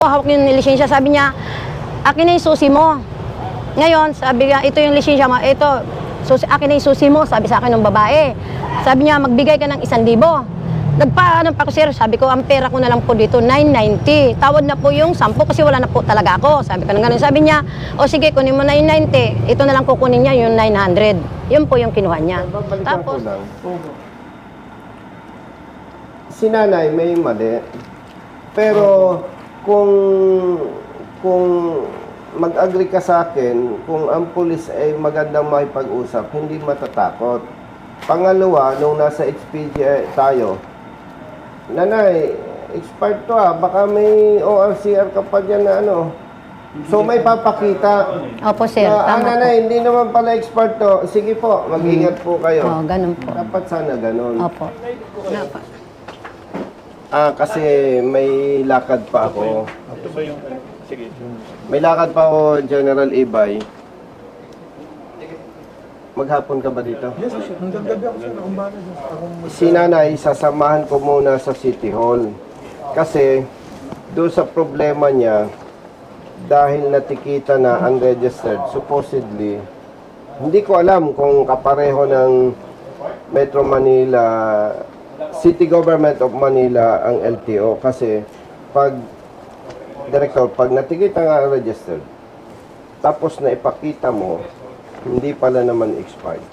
Hawak yung lisensya, sabi niya, akin na yung susi mo. Ngayon, sabi niya, ito yung lisensya mo, ito, akin na yung susi mo, sabi sa akin ng babae. Sabi niya, magbigay ka ng 1,000. Nagpaano pa ako, sir, sabi ko, ang pera ko na lang po dito, 990. Tawad na po yung 10 kasi wala na po talaga ako. Sabi ko na gano'n. Sabi niya, o sige, kunin mo na yung 90. Ito na lang kukunin niya, yung 900. Yun po yung kinuha niya. Tapos, si nanay may mali. Pero, kung mag-agree ka sa akin, kung ang pulis ay magandang makipag-usap, hindi matatakot. Pangalawa, nung nasa HPG tayo, nanay, expired to baka may ORCR ka pa dyan na ano. So may papakita. Opo, sir. Na, nanay, hindi naman pala expired to. Sige po, mag-ingat po kayo. Oo, ganun po. Dapat sana ganun. Opo. Kasi may lakad pa ako. Ito ba yung... Sige. May lakad pa ako, General Ibay. Maghapon ka ba dito? Yes, sir. Hanggang gabi ako, sir. Si nanay, sasamahan ko muna sa City Hall. Kasi, doon sa problema niya, dahil natikita na unregistered, supposedly, hindi ko alam kung kapareho ng Metro Manila, City Government of Manila ang LTO. Kasi, pag natikita nga registered, tapos na ipakita mo, hindi pala naman expired,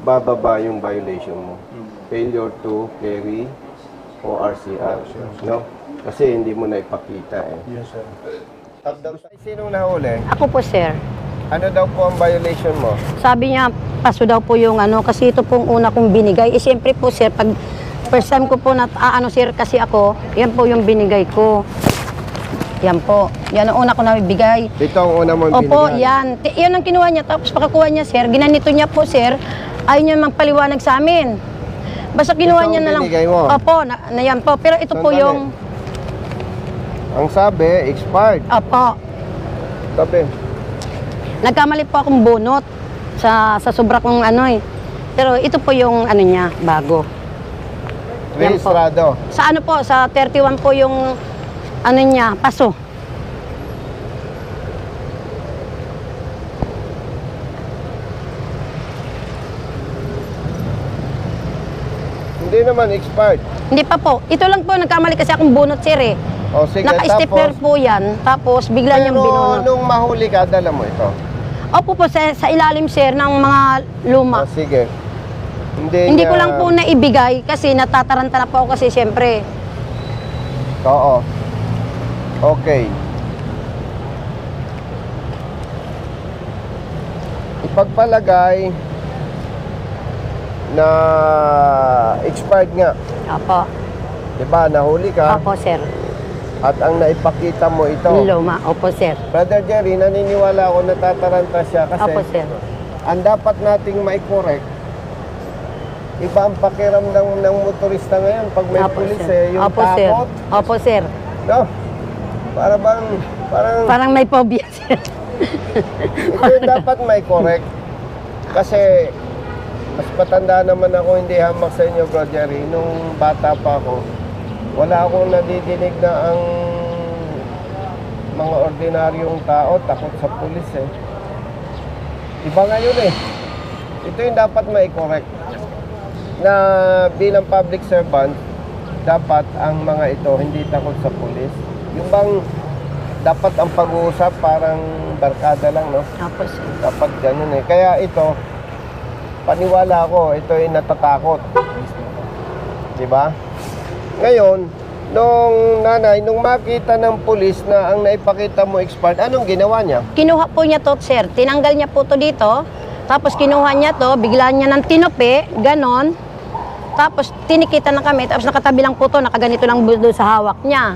bababa yung violation mo. Failure to carry ORCR. No? Kasi hindi mo na ipakita eh. Yes, sir. Sinong nahuli? Ako po, sir. Ano daw po ang violation mo? Sabi niya, paso daw po yung ano, kasi ito pong una kong binigay. Eh, siyempre po, sir, pag first time ko po na, sir, kasi ako, yan po yung binigay ko. Yan po. Yan ang una ko na ibigay. Ito ang una mo binigay? Opo, yan. Yan ang kinuha niya. Tapos pagkakuha niya, sir, ginanito niya po, sir, ayaw niya magpaliwanag sa amin. Basta kinuha Ito niya ang na lang. binigay mo? Opo, na yan po. Pero ito po Sandali. yung... Ang sabi, expired. Opo. Sabi. Nagkamali po akong bunot sa sobra kong ano eh. Pero ito po yung ano niya, bago. Yan po. Rehistrado. Sa ano po, sa 31 po yung ano niya, paso. Hindi naman expired. Hindi pa po. Ito lang po, nagkamali kasi akong bunot, sir eh. O sige, Naka-stepper po yan, tapos bigla niyang binunot. Pero nung mahuli ka, dala mo ito. Opo po, sa ilalim, sir, ng mga luma. O sige. Hindi ko lang po naibigay kasi natataranta na po ako kasi siyempre. Oo. Okay. Ipagpalagay na expired nga. Opo. Diba, nahuli ka Opo, sir. at ang naipakita mo ito. Luma. Opo, sir. Brother Jerry, naniniwala ako natataranta siya kasi Opo, sir. ang dapat nating mai-correct, iba ang pakiramdam ng motorista ngayon pag may Opo, pulis sir. yung Opo, sir. takot. Opo, sir. No? Parang Parang may phobia, sir. ito yung dapat mai-correct. Kasi mas patanda naman ako, hindi hamak sa inyo, Bro Jerry. Nung bata pa ako, wala akong nadidinig na ang mga ordinaryong tao takot sa pulis eh. Iba ngayon eh. Ito yung dapat mai-correct. Na bilang public servant, dapat ang mga ito hindi takot sa pulis. Yung bang dapat ang pag-uusap parang barkada lang, no? Opo, sir. Dapat ganun eh. Kaya ito, paniwala ko, ito ay natatakot. Diba? Ngayon, nung nanay, nung makita ng pulis na ang naipakita mo expired, anong ginawa niya? Kinuha po niya to, sir. Tinanggal niya po to dito. Tapos kinuha niya to, bigla niya ng tinupi, ganon. Tapos tinikita na kami, tapos nakatabi lang po to, nakaganito lang doon sa hawak niya.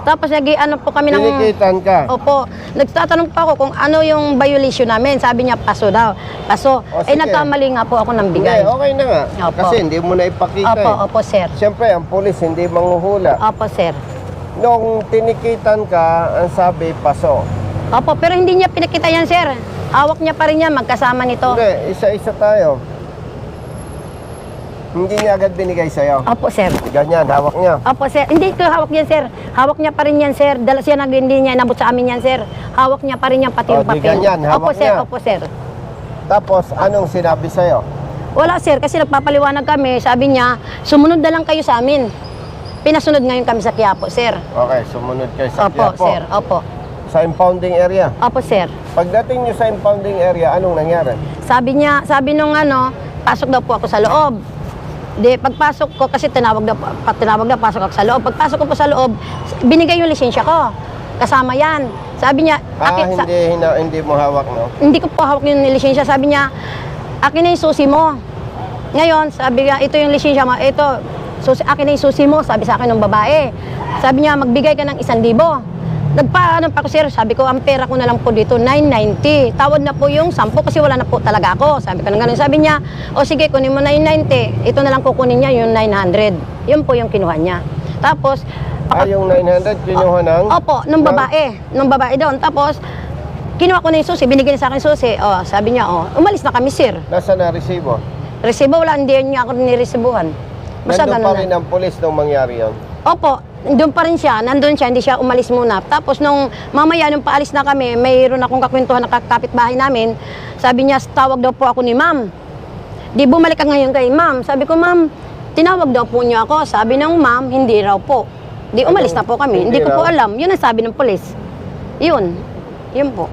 Tapos ano po kami ng... Tinikitan ka? Opo. Nagtatanong pa ako kung ano yung violation namin. Sabi niya, paso daw. Paso. O, Eh, sige. nagkamali nga po ako ng Hindi, bigay. okay na nga. Opo. Kasi hindi mo na ipakita Opo, eh. opo, sir. Siyempre, ang pulis hindi manghuhula. Opo, sir. Nung tinikitan ka, ang sabi, paso. Opo, pero hindi niya pinakita yan, sir. Hawak niya pa rin yan, magkasama nito. Hindi, isa-isa tayo. Hindi niya agad binigay sa'yo. Opo, sir. Ganyan, hawak niya. Opo, sir. Hindi ko hawak yan, sir. Hawak niya pa rin yan, sir. Dala siya hindi niya inabot sa amin yan, sir. Hawak niya pa rin yan, pati Oh, yung di papel. ganyan, hawak Opo, sir. niya. Opo, sir. Tapos, anong sinabi sa'yo? Wala, sir. Kasi nagpapaliwanag kami. Sabi niya, sumunod na lang kayo sa amin. Pinasunod ngayon kami sa Quiapo, sir. Okay, sumunod kayo sa Opo, Quiapo. sir. Opo. Sa impounding area. Opo, sir. Pagdating nyo sa impounding area, anong nangyari? Sabi nung pasok daw po ako sa loob. Di, pagpasok ko, kasi tinawag daw, pasok ako sa loob. Pagpasok ko po sa loob, binigay yung lisensya ko. Kasama yan. Sabi niya, Hindi mo hawak, no? hindi ko po hawak yung lisensya. Sabi niya, akin na yung susi mo. Ngayon, sabi niya, ito yung lisensya mo. Ito, akin na yung susi mo, sabi sa akin ng babae. Sabi niya, magbigay ka ng 1,000. Nagpaano pa ako, sir, sabi ko, ang pera ko na lang po dito, 990. Tawad na po yung 10 kasi wala na po talaga ako. Sabi ko na ganun. Sabi niya, o sige, kunin mo na yung 90. Ito na lang kukunin niya, yung 900. Yun po yung kinuha niya. Tapos, Yung 900, kinuha ng? opo, nung babae doon. Tapos, kinuha ko na yung susi, binigyan niya sa akin yung susi. O, sabi niya, umalis na kami, sir. Nasa na resibo? Resibo, wala, hindi niya ako niresibuhan. Basta Nandun ganun pa rin na. ang pulis nung mangyari yun? Opo, doon pa rin siya, nandun siya, hindi siya umalis muna. Tapos nung mamaya, nung paalis na kami, mayroon akong kakwentuhan ng kapitbahay namin. Sabi niya, tawag daw po ako ni ma'am. Di bumalik ka ngayon kay ma'am. Sabi ko, ma'am, tinawag daw po niya ako. Sabi ng ma'am, hindi raw po. Di umalis na po kami. Hindi ko po alam. Yun ang sabi ng pulis. Yun po.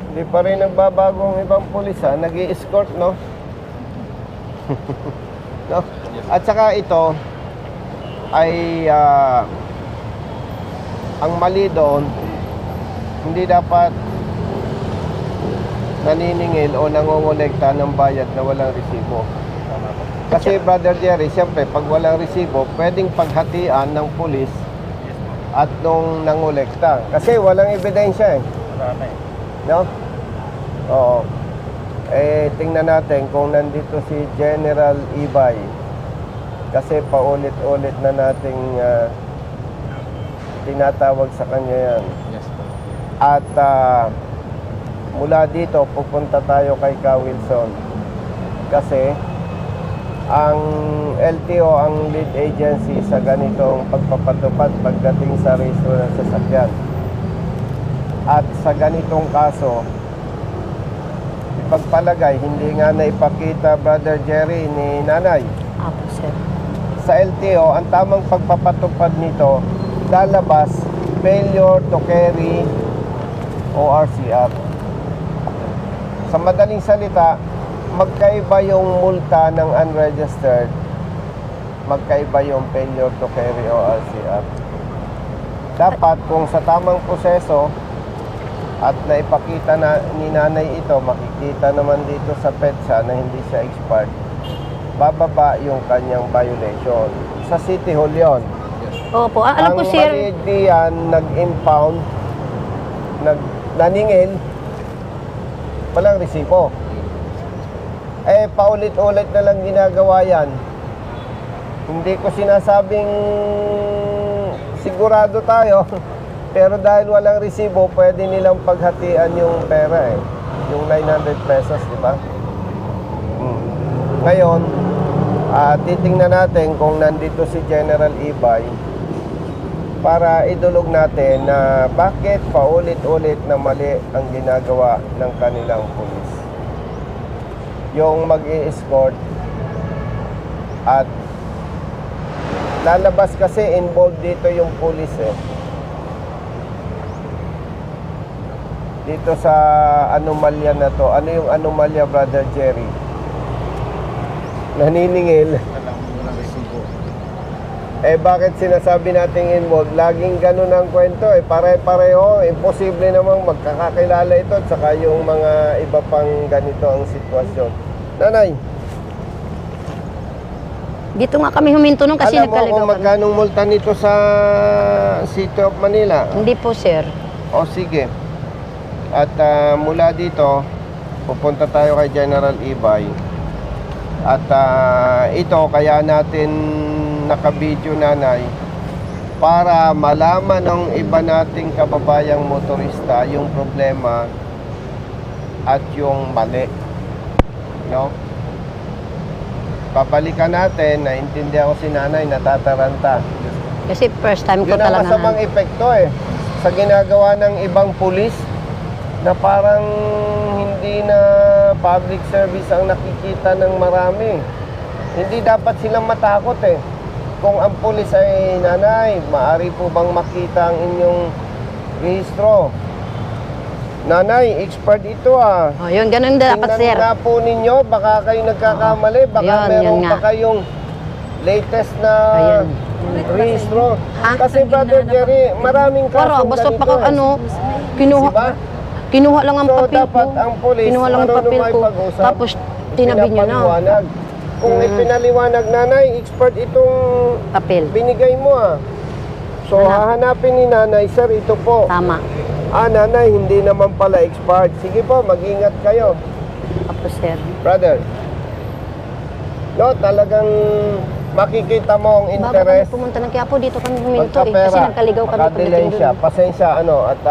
Hindi pa rin nagbabago ang ibang pulis, ha? Nag-i-escort, no? No? At saka ito ay ang mali doon, hindi dapat naniningil o nangongolekta ng bayad na walang resibo. Kasi Brother Jerry, siyempre pag walang resibo, pwedeng paghatian ng pulis at nung nangolekta. Kasi walang ebidensya, eh. No? Oo. Tingnan natin kung nandito si General Ibay. Kasi paulit-ulit na nating tinatawag sa kanya yan. Yes, po. At mula dito, pupunta tayo kay Ka Wilson. Kasi ang LTO ang lead agency sa ganitong pagpapatupad pagdating sa rehistro ng sasakyan. At sa ganitong kaso, ipagpalagay, hindi nga naipakita, Brother Jerry, ni Nanay. Opo, sir. Sa LTO, ang tamang pagpapatupad nito, lalabas, failure to carry ORCR. Sa madaling salita, magkaiba yung multa ng unregistered, magkaiba yung failure to carry ORCR. Dapat kung sa tamang proseso at naipakita na ni Nanay ito, makikita naman dito sa PEDSA na hindi siya expired, bababa yung kanyang violation. Sa City Hall yun. Opo, alam ko, Ang sir. maliit diyan, nag-impound, naningil, walang resibo. Paulit-ulit na lang ginagawa yan. Hindi ko sinasabing sigurado tayo, pero dahil walang resibo, pwede nilang paghatian yung pera, yung 900 pesos, di ba? Ngayon, titingnan natin kung nandito si General Ibay para idulog natin na bakit paulit-ulit na mali ang ginagawa ng kanilang pulis. Yung mag-i-escort at lalabas kasi involved dito yung pulis, dito sa anomalya na to. Ano yung anomalya, Brother Jerry? Naniningil. Walang resibo. Bakit sinasabi nating involved? Laging ganun ang kwento, pare-pareho. Imposible namang magkakakilala ito at saka yung mga iba pang ganito ang sitwasyon. Nanay, Dito nga kami huminto nung kasi alam mo nagkaligaw kung kami. magkanong multa nito sa City of Manila? Hindi po, sir. O sige. At mula dito, pupunta tayo kay General Ibay. At ito, kaya natin nakabidyo, Nanay, para malaman ng iba nating kababayang motorista yung problema at yung mali. No? Papalikan natin, naintindihan ko si nanay, natataranta. Kasi first time ko Yun ang talaga. masamang epekto sa ginagawa ng ibang pulis na parang hindi na public service ang nakikita ng marami. Hindi dapat silang matakot Kung ang pulis ay nanay, maaari po bang makita ang inyong rehistro? Nanay, expert ito Oh, yun, ganun dapat, sir. Tingnan nga po ninyo, baka kayo nagkakamali, baka Ayun, meron yun nga. pa kayong latest na Ayun. rehistro. Ha? Kasi Brother Jerry, maraming Para, kasong basta ganito pa kinuha. Diba? Kinuha lang ang So, papel dapat ko. ang pulis, Kinuha lang ang ano papel ko. lumay-pag-usap, Tapos, tinabi niyo na. Pinapaliwanag. Kung ipinaliwanag, nanay, expert itong Papel. binigay mo So, hahanapin ni nanay, sir, ito po. Tama. Nanay, hindi naman pala expert. Sige po, mag-ingat kayo. Tapos, sir. Brother. No, talagang makikita mo ang Bago kami interest. pumunta ng Quiapo, dito kami huminto Kasi Pagkapera, nagkaligaw kami makadelay pagdating siya. doon. Pasensya, at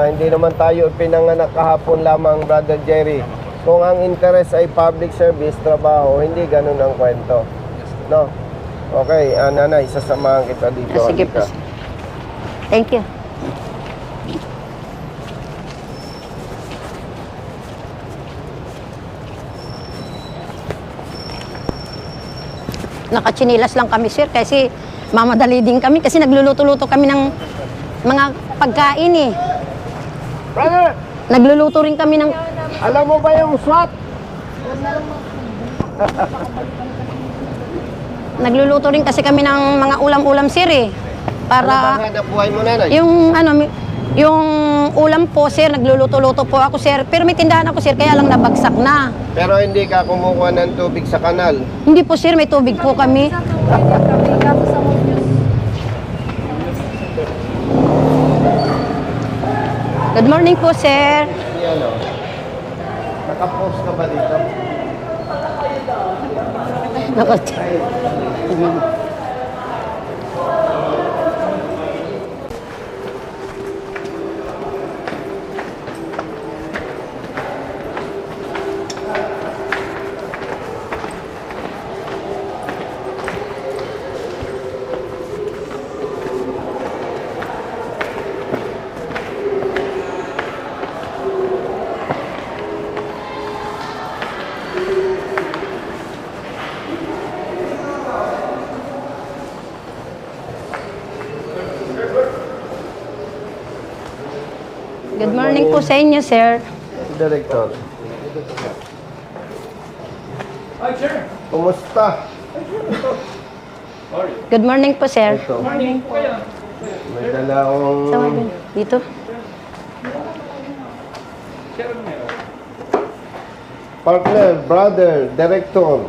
hindi naman tayo pinanganak kahapon lamang, Brother Jerry. Kung ang interest ay public service, trabaho, hindi ganun ang kwento. No? Okay, nanay, sasamahan kita dito. Sige po, Halika. sir. Thank you. Nakachinilas lang kami, sir, kasi mamadali din kami kasi nagluluto-luto kami ng mga pagkain Brother, Nagluluto rin kami ng alam mo ba yung SWAT? nagluluto rin kasi kami ng mga ulam-ulam, sir, Ano para bang hanap buhay mo, nanay? yung ulam po, sir, nagluluto-luto po ako, sir. Pero may tindahan ako, sir, kaya lang nabagsak na. Pero hindi ka kumukuha ng tubig sa kanal. Hindi po, sir, may tubig po kami. Good morning po, sir. Yan o. Nakapost ka ba dito? Good morning po sa inyo, sir. Director. Hi, sir. Kumusta? Sorry. Good morning po, sir. Ito. Morning po kayo. May dala akong Sama dito. Sir, ano meron? partner, brother, director.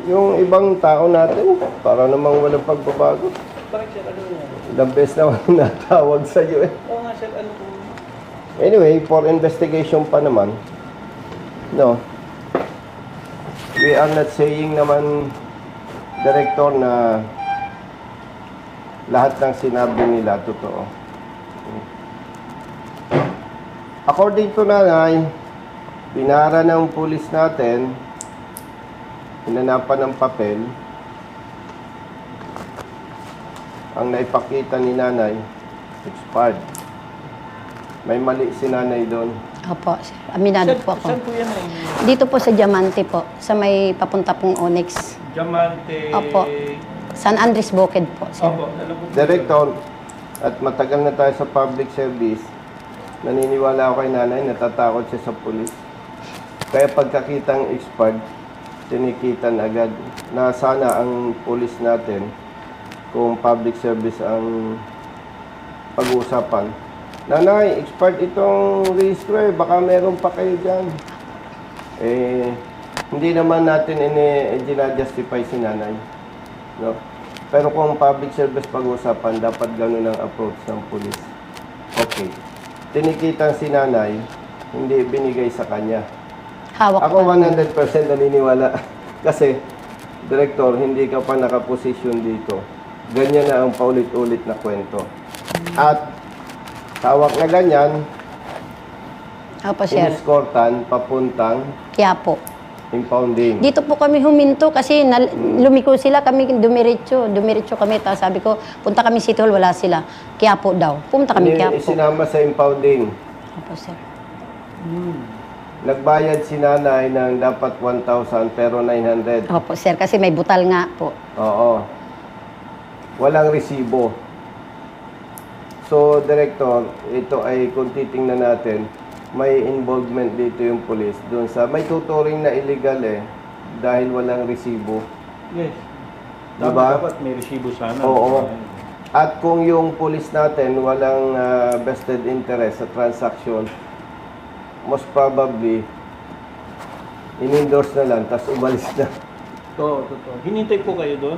Yung ibang tao natin, para namang walang pagbabago. Bakit, sir? Ano meron? Ilang beses naman natawag sa iyo Oo nga, sir. Ano po? Anyway, for investigation pa naman. No. We are not saying naman, Director, na lahat ng sinabi nila totoo. According to nanay, pinara ng pulis natin, hinanapan ng papel, ang naipakita ni nanay, expired. May mali si nanay doon. Opo, sir. Aminado po ako. Saan po yan eh? Dito po sa Diamante po, sa may papunta pong Onyx. Diamante. Opo. San Andres Bukid po, sir. Opo. Alam po. Director, at matagal na tayo sa public service, naniniwala ako kay nanay, natatakot siya sa pulis. Kaya pagkakitang expired, tinikitan agad na sana ang pulis natin, kung public service ang pag-uusapan, nanay, expired itong registro baka meron pa kayo dyan. Hindi naman natin ginajustify si nanay. No? Pero kung public service pag-uusapan, dapat ganun ang approach ng pulis. Okay. Tinikitan si nanay, hindi binigay sa kanya. Hawak Ako pa. 100% naniniwala. Kasi, Director, hindi ka pa nakaposisyon dito. Ganyan na ang paulit-ulit na kwento. At hawak na ganyan, Opo, sir. iniskortan, papuntang Kaya po. impounding. Dito po kami huminto kasi lumiko sila, kami dumiretso kami. Tapos sabi ko, punta kami City Hall, wala sila. Kaya po daw. Pumunta kami kaya po. Isinama sa impounding. Opo, sir. Nagbayad si nanay ng dapat 1,000 pero 900. Opo, sir. Kasi may butal nga po. Oo. Walang resibo. So, Director, ito ay kung titingnan natin, may involvement dito yung police doon sa may tuturing na illegal dahil walang resibo. Yes. Diba? Dapat may resibo sana. Oo. At kung yung police natin walang vested interest sa transaction, most probably in-endorse na lang tapos umalis na. Totoo. Hinintay po kayo doon.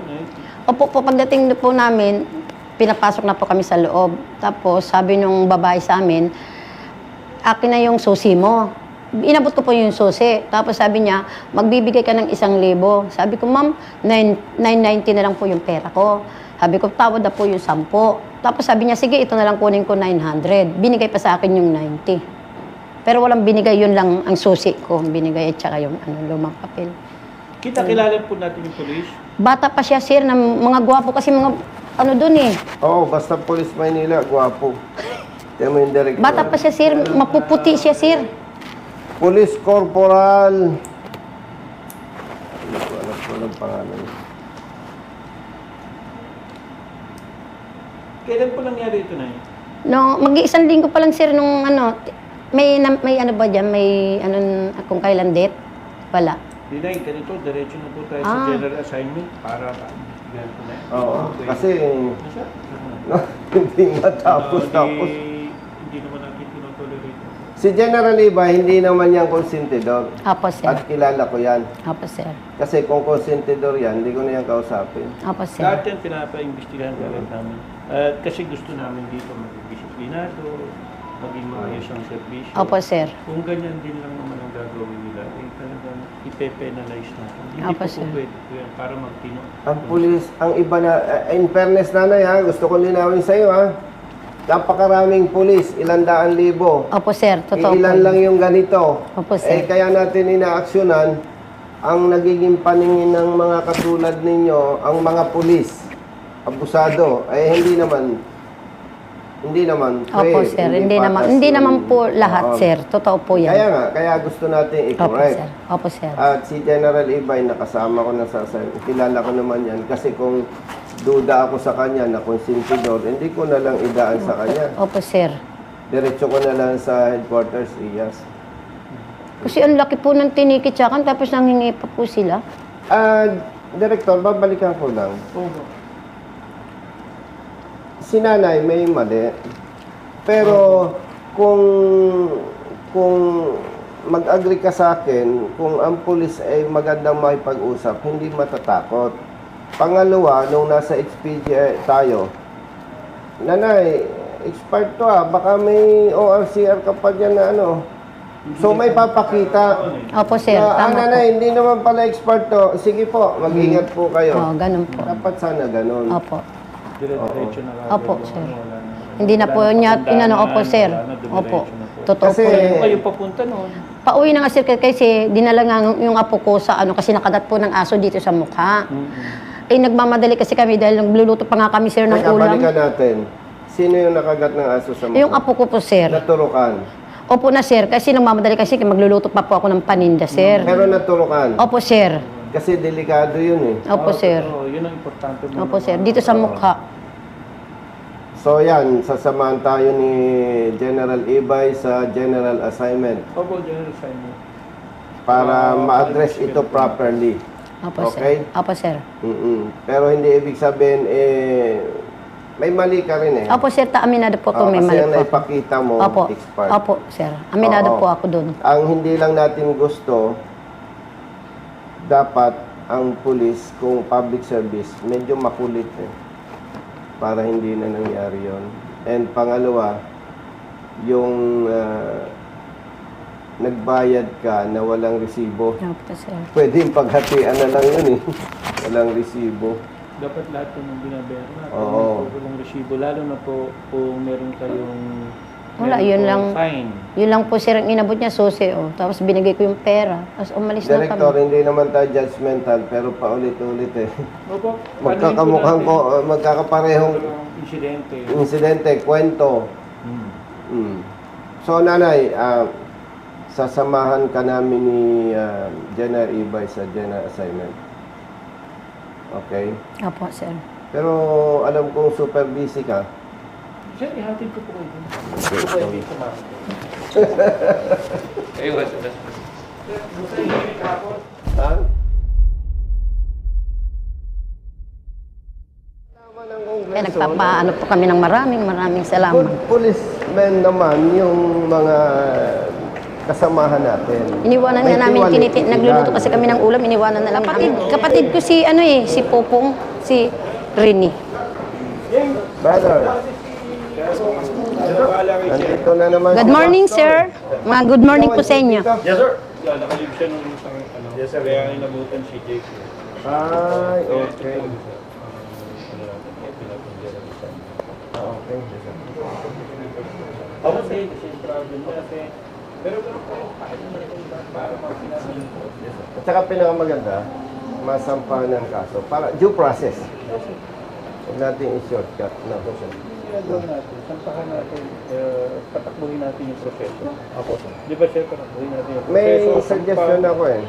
Opo, po, pagdating po namin, pinapasok na po kami sa loob. Tapos, sabi nung babae sa amin, akin na yung susi mo. Inabot ko po yung susi. Tapos sabi niya, magbibigay ka ng 1,000. Sabi ko, ma'am, 990 na lang po yung pera ko. Sabi ko, tawad na po yung 10. Tapos sabi niya, sige, ito na lang kunin ko 900. Binigay pa sa akin yung 90. Pero walang binigay, yun lang ang susi ko. Binigay at saka yung lumang papel. Kilala po natin yung police. Bata pa siya, sir, na mga gwapo kasi mga doon eh. Oo, basta police Maynila, gwapo. Tiyan mo yung Director. Bata pa siya, sir. Mapuputi siya, sir. Police Corporal. Hindi ko alam kung anong pangalan. Kailan po nangyari ito na yun? No, mag-iisang linggo pa lang, sir, nung may ano ba dyan, may kung kailan date? Wala. Dinay, ganito, diretso na po tayo sa general assignment para ganito na yun. Oo, kasi Nasa? hindi matapos. Hindi naman natin tinotolerate. Si General Iba, hindi naman yan konsentidor. Apo, sir. At kilala ko yan. Apo, sir. Kasi kung konsentidor yan, hindi ko na yan kausapin. Apo, sir. Lahat yan pinapa-imbestigahan talaga namin. At kasi gusto namin dito maging disiplinado, maging maayos ang serbisyo. Apo, sir. Kung ganyan din lang naman ang gagawin nila, talagang ipe-penalize natin. Hindi Apo, po sir. pwede po yan para magtino. Ang pulis, ang iba na, in fairness nanay ha, gusto ko linawin sa'yo ha. Napakaraming pulis, 100,000. Opo, sir. Totoo Ilan po. lang yung ganito. Opo, sir. Kaya natin inaaksyonan ang nagiging paningin ng mga katulad ninyo, ang mga pulis, abusado, hindi naman. Opo, sir. Hindi naman po lahat, sir. Totoo po yan. Kaya gusto natin Opo, i-correct. sir. Opo, sir. At si General Ibay, nakasama ko na kilala ko naman yan. Kasi kung duda ako sa kanya na konsentidor, hindi ko na lang idaan sa kanya. Opo, sir. Diretso ko na lang sa headquarters, Iyas. Kasi ang laki po ng tinikitsakan, tapos nanghingi pa po sila. Director, babalikan ko lang. Oo. Si nanay may mali. Pero kung mag-agree ka sa akin, kung ang pulis ay magandang makipag-usap, hindi matatakot. Pangalawa, nung nasa HPG tayo, nanay, expired to baka may ORCR ka pa dyan na So may papakita. Opo, sir. Na, Tama po. nanay, hindi naman pala expired to. Sige po, mag-ingat po kayo. Oo, ganun po. Dapat sana ganun. Opo. Diretso na kagad Opo, yung sir. wala na. Hindi na po niya, opo, sir. Wala na, dumiretso Opo. na po. Totoo Kasi- po. Saan yun. kayo papunta noon? Pauwi na nga, sir, kasi dinala nga yung apo ko sa kasi nakadat po ng aso dito sa mukha. Nagmamadali kasi kami dahil nagluluto pa nga kami, sir, ng Teka, ulam. balikan natin. Sino yung nakagat ng aso sa mukha? Yung apo ko po, sir. Naturukan. Opo na, sir, kasi nagmamadali kasi magluluto pa po ako ng paninda, sir. Pero naturukan. Opo, sir. Kasi delikado yun Opo, sir. Oo, yun ang importante mo. Opo, sir. Dito sa mukha. So yan, sasamahan tayo ni General Ibay sa General Assignment Opo, General Simon. para ma-address ito properly. Opo, Okay. sir. Opo, sir. Pero hindi ibig sabihin, may mali ka rin Opo, sir. Aminado po ako, may kasi mali ang po. naipakita mo, Opo. expired. Opo, sir. Aminado Oo. po ako doon. Ang hindi lang natin gusto, dapat ang pulis, kung public service, medyo makulit para hindi na nangyari yon. And pangalawa, yung nagbayad ka na walang resibo. Opo, sir. Pwede yung paghatian na lang yun walang resibo. Dapat lahat po ng binabayaran natin. Oo. Walang resibo. Lalo na po kung meron kayong Wala, Meron yun po lang. Fine. Yun lang po sir ang inabot niya, susi. Oh. Tapos binigay ko yung pera. Tapos umalis na Director, kami. hindi naman tayo judgmental, pero paulit-ulit eh. Opo. Magkakamukhang ko, magkakaparehong Insidente. insidente, kwento. Mm. So nanay, sasamahan ka namin ni Jenna Ibay sa Jenna assignment. Okay? Opo, sir. Pero alam kong super busy ka. Sir, ihatid ko po kayo. Ito po yung dito, ma'am. Kayo ba sila? Sir, buta yung kahapon. Ha? Tama ng Kongreso. Kaya nagpapaano po kami ng maraming salamat. Good policemen naman yung mga kasamahan natin. Iniwanan May nga namin, tiwali- nagluluto kasi kami ng ulam, iniwanan na lang. Kapatid ko si, si Popong, si Rini. Brother, nandito na naman. Good si morning, Pastor. sir. Mga good morning po sa inyo. Yes, sir. Nakalib siya nung isang ano. Yes, sir. Kaya inabutan si Jake. Ay, okay. Okay. Ako kasi problem na kasi pero po para mapinasin po. At saka pinakamaganda, masampahan ng kaso. Para due process. Huwag natin i-shortcut. No. Ginagawa natin, sampahan natin, patakbuhin natin yung proseso. Ako, di ba sir, patakbuhin natin yung proseso. May suggestion ako eh.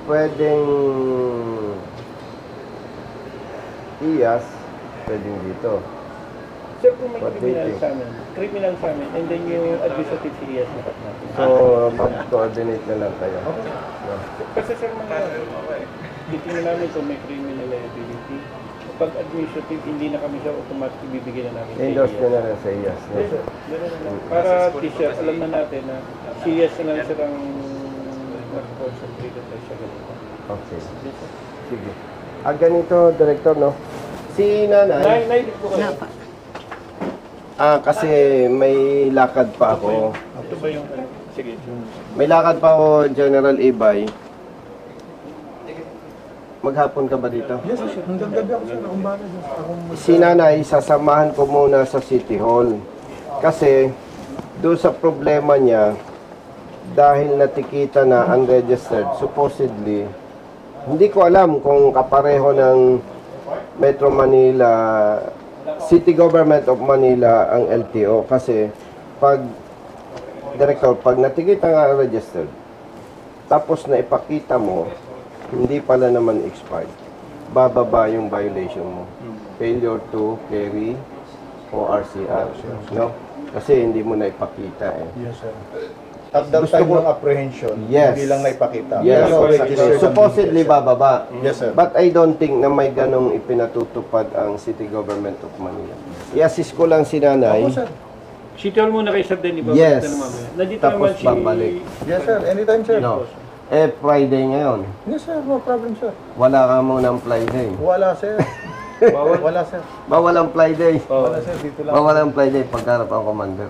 Pwedeng IAS, pwedeng dito. Sir, kung may What do you criminal think? sa amin, and then yung administrative CS na natin. So, mag-coordinate na lang kayo. No. Kasi sir, mga titingnan namin kung may criminal liability. Pag administrative, hindi na kami siya automatic ibibigay na namin Endorse nyo na lang sa IAS. No? Yes, sir. Ganun na lang. Para teacher, alam na natin na CS na lang silang mag-concentrate tayo sa ganito. Okay. Yes, sir. Sige. Ganito, Director, no? Si Nanay, Nailip ko kayo. Napa. kasi may lakad pa ako. Ito ba yung sige. May lakad pa ako, General Ibay. Maghapon ka ba dito? Yes, sir. Hanggang gabi ako, sir. Akong bahala dyan. Si Nanay, sasamahan ko muna sa City Hall. Kasi, doon sa problema niya, dahil natikita na unregistered, supposedly, hindi ko alam kung kapareho ng Metro Manila, City Government of Manila ang LTO. Kasi, Director, pag natikita nga registered, tapos na ipakita mo, hindi pala naman expired, bababa yung violation mo. Failure to carry o RCR. No? Kasi hindi mo na ipakita eh. Yes, sir. At that Gusto time ko- ng apprehension, Yes. hindi lang naipakita. Yes, Pero registered supposedly ang- bababa. Yes, sir. But I don't think na may ganong ipinatutupad ang City Government of Manila. I-assist ko lang si Nanay. Opo, sir. City Hall muna kay Sir Denny. Yes. Nandito Tapos naman si... babalik. Yes, sir. Anytime, sir. No. Friday ngayon. Yes, sir. No problem, sir. Wala ka munang Friday. Wala, sir. Bawal. Wala, sir. Bawal ang Friday. Wala, sir. Dito lang. Bawal ang Friday pagkarap ang commander.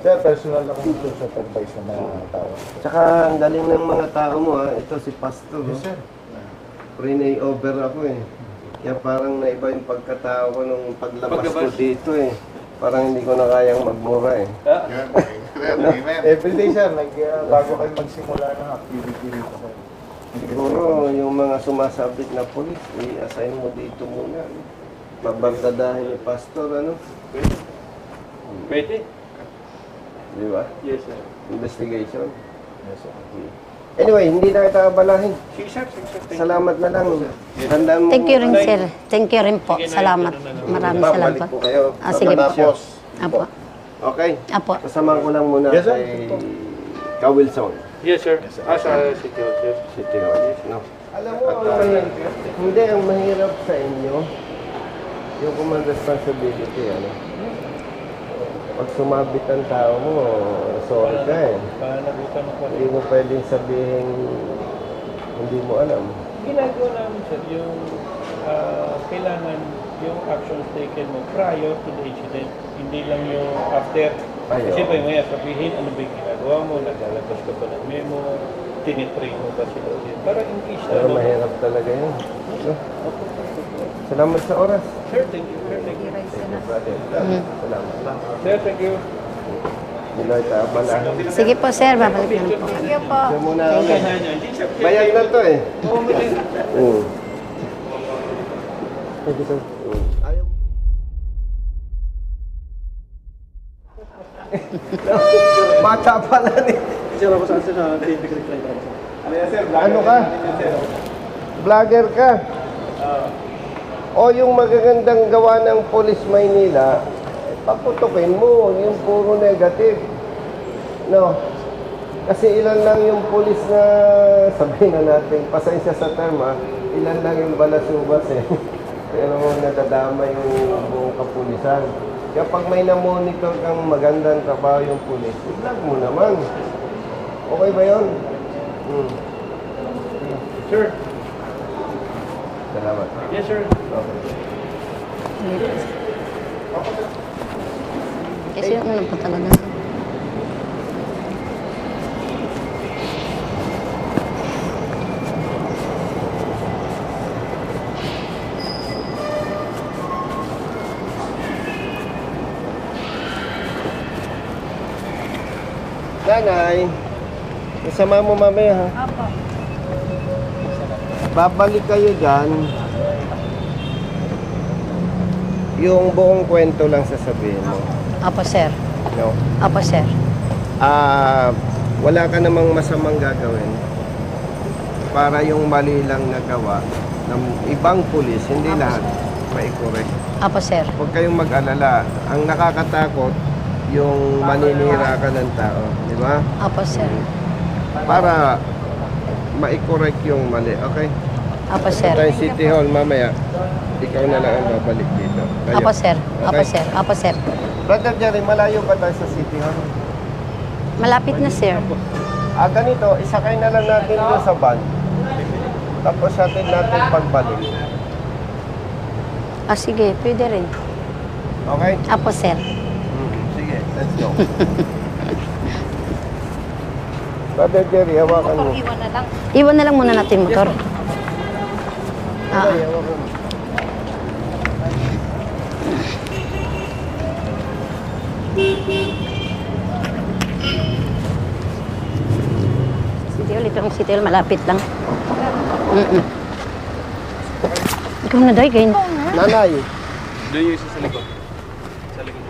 Sir, personal ako dito sa advice ng mga tao. Tsaka ang galing ng mga tao mo ha. Ito si Pastor. Yes, sir. Pre-nay over ako eh. Kaya parang naiba yung pagkatao ko nung paglabas ko dito eh. Parang hindi ko na kayang magmura eh. Everyday, sir. Bago kayo magsimula ng activity dito, sir. Siguro yung mga sumasabit na polis, i-assign mo dito muna. Babagdadahin ni Pastor, ano? Pwede? Di ba? Yes, sir. Investigation. Yes, sir. Anyway, hindi na kita abalahin. Sige, sir. Sige, sir. Thank you. Salamat na lang. Tandaan mo. Thank you rin, sir. Thank you rin po. Salamat. Maraming salamat Babalik po. po kayo. Sige po. Tapos, Apo. okay. Apo. Kasama ko lang muna Yes, sir. kay Ka-Wilson. Yes, sir. Sa City Hall, sir. City Hall. No? Alam mo, hindi, ang mahirap sa inyo, yung command responsibility, ano? Pag sumabit ang tao mo, sorry ka eh. Panagutan ako. Hindi mo pwedeng sabihin, hindi mo alam. Ginagawa namin, sir, yung kailangan yung actions taken mo prior to the incident. Hindi lang yung after. Ay, Kasi oo. maya sabihin, ano ba yung ginagawa mo? Naglalabas ka ba ng memo? Tinitrain mo ba sila ulit? Para in case na, Pero mahirap talaga yun. No? Salamat sa oras. Sir, thank you. Sir, thank you. brother. Salamat. Sir, thank you. Niloy, tabala. Sige po, sir. Babalik na lang po. Sige po. Siya muna kami. Bayag na to eh. Thank you, sir. Ayaw. Bata pala ni. Sir, ako saan sa TV Reply. Ano ka? Vlogger ka? O yung magagandang gawa ng Police Maynila, paputukin mo, yung puro negative. No? Kasi ilan lang yung police na, sabihin na natin, pasensya sa term ha, ilan lang yung balasubas eh. Pero nadadama yung buong kapulisan. Kaya pag may na-monitor kang magandang trabaho yung pulis, i-vlog mo naman. Okay ba yun? Sir. Salamat. Yes, sir. Okay. Kasi yung unang punta na. Nanay, kasama mo mamaya ha. Opo. Babalik kayo dyan. Yung buong kwento lang sasabihin mo. Apo, sir. No? Apo, sir. Wala ka namang masamang gagawin para yung mali lang nagawa ng ibang pulis, hindi lahat, mai-correct. Apo, sir. Huwag kayong mag-alala. Ang nakakatakot, yung maninira ka ng tao. Di ba? Apo, sir. Para ma-correct yung mali. Okay? Apo, Sa sir. tayong City Hall mamaya, ikaw na lang ang babalik dito. Kayo. Apo, sir. Apo, Okay? sir. Apo, sir. Brother Jerry, malayo ba tayo sa City Hall? Malapit na, sir. Ganito, isakay na lang natin doon sa van. Tapos natin pagbalik. Sige. Pwede rin. Okay? Apo, sir. Sige, let's go. Brother Jerry, hawakan mo. Iwan na lang. Iwan na lang muna natin motor. Okay, hawakan mo. City Hall, ito ang City Hall, malapit lang. Ikaw na, Day, kayo. Nanay, Doon yung isa sa likod. Sa likod.